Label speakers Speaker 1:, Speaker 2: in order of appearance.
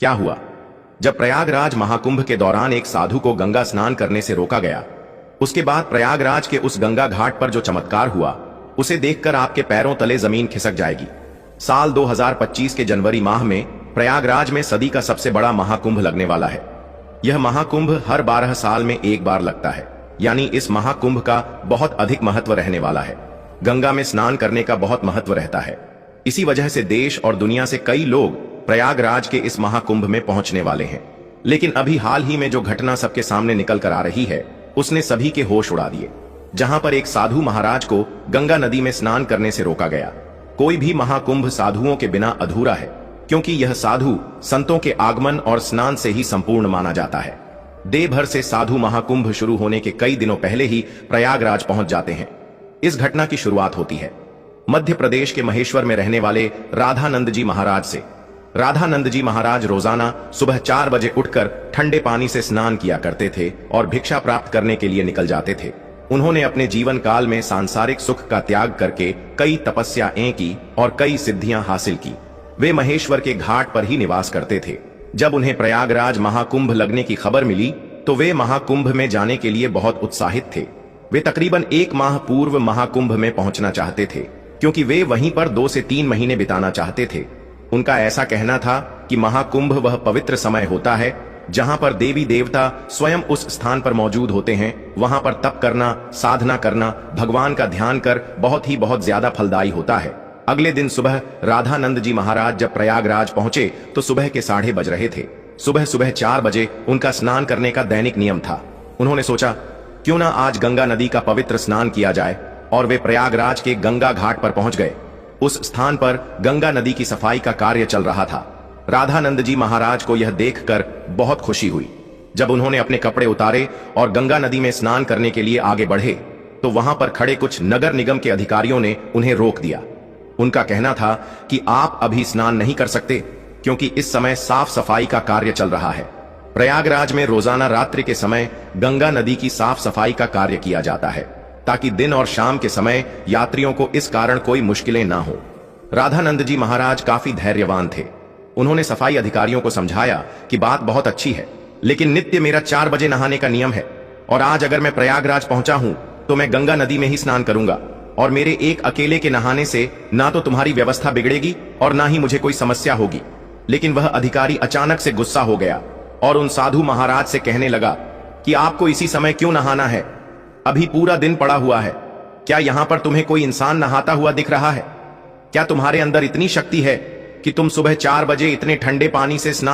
Speaker 1: क्या हुआ? जब प्रयागराज महाकुंभ के दौरान एक साधु को गंगा स्नान करने से रोका गया, उसके बाद प्रयागराज के उस गंगा घाट पर जो चमत्कार हुआ, उसे देखकर आपके पैरों तले जमीन खिसक जाएगी। साल 2025 के जनवरी माह में प्रयागराज में सदी का सबसे बड़ा महाकुंभ लगने वाला है। यह महाकुंभ हर 12 साल में एक बार लगता है, यानी इस महाकुंभ का बहुत अधिक महत्व रहने वाला है। गंगा में स्नान करने का बहुत महत्व रहता है। इसी वजह से देश और दुनिया से कई लोग प्रयागराज के इस महाकुंभ में पहुंचने वाले हैं। लेकिन अभी हाल ही में जो घटना सबके सामने निकल कर आ रही है, उसने सभी के होश उड़ा दिए। जहां पर एक साधु महाराज को गंगा नदी में स्नान करने से रोका गया। कोई भी महाकुंभ साधुओं के बिना अधूरा है, क्योंकि यह साधु संतों के आगमन और स्नान से ही संपूर्ण माना जाता है। देवभर से साधु महाकुंभ शुरू होने के कई दिनों पहले ही प्रयागराज पहुंच जाते हैं। इस घटना की शुरुआत होती है मध्य प्रदेश के महेश्वर में रहने वाले राधानंद जी महाराज से। राधानंद जी महाराज रोजाना सुबह 4 बजे उठकर ठंडे पानी से स्नान किया करते थे और भिक्षा प्राप्त करने के लिए निकल जाते थे। उन्होंने अपने जीवन काल में सांसारिक सुख का त्याग करके कई तपस्याएं की और कई सिद्धियां हासिल की। वे महेश्वर के घाट पर ही निवास करते थे। जब उन्हें प्रयागराज महाकुंभ लगने की खबर मिली तो वे महाकुंभ में जाने के लिए बहुत उत्साहित थे। वे तकरीबन 1 माह पूर्व महाकुंभ में पहुंचना चाहते थे, क्योंकि वे वहीं पर 2 से 3 महीने बिताना चाहते थे। उनका ऐसा कहना था कि महाकुंभ वह पवित्र समय होता है जहां पर देवी देवता स्वयं उस स्थान पर मौजूद होते हैं। वहां पर तप करना, साधना करना, भगवान का ध्यान कर बहुत ज्यादा फलदायी होता है। अगले दिन सुबह राधानंद जी महाराज जब प्रयागराज पहुंचे तो सुबह के 8:30 बज रहे थे। सुबह 4 बजे उनका स्नान करने का दैनिक नियम था। उन्होंने सोचा, क्यों ना आज गंगा नदी का पवित्र स्नान किया जाए, और वे प्रयागराज के गंगा घाट पर पहुंच गए। उस स्थान पर गंगा नदी की सफाई का कार्य चल रहा था। राधानंद जी महाराज को यह देखकर बहुत खुशी हुई। जब उन्होंने अपने कपड़े उतारे और गंगा नदी में स्नान करने के लिए आगे बढ़े तो वहां पर खड़े कुछ नगर निगम के अधिकारियों ने उन्हें रोक दिया। उनका कहना था कि आप अभी स्नान नहीं कर सकते, क्योंकि इस समय साफ सफाई का कार्य चल रहा है। प्रयागराज में रोजाना रात्रि के समय गंगा नदी की साफ सफाई का कार्य किया जाता है, ताकि दिन और शाम के समय यात्रियों को इस कारण कोई मुश्किलें ना हो। राधानंद जी महाराज काफी धैर्यवान थे। उन्होंने सफाई अधिकारियों को समझाया कि बात बहुत अच्छी है, लेकिन नित्य मेरा 4 बजे नहाने का नियम है, और आज अगर मैं प्रयागराज पहुंचा हूं तो मैं गंगा नदी में ही स्नान करूंगा, और मेरे एक अकेले के नहाने से ना तो तुम्हारी व्यवस्था बिगड़ेगी और ना ही मुझे कोई समस्या होगी। लेकिन वह अधिकारी अचानक से गुस्सा हो गया और उन साधु महाराज से कहने लगा कि आपको इसी समय क्यों नहाना है? अभी पूरा दिन पड़ा हुआ है। क्या यहां पर तुम्हें कोई इंसान नहाता हुआ दिख रहा है? क्या तुम्हारे अंदर इतनी शक्ति है कि तुम सुबह 4 बजे इतने ठंडे पानी से स्नान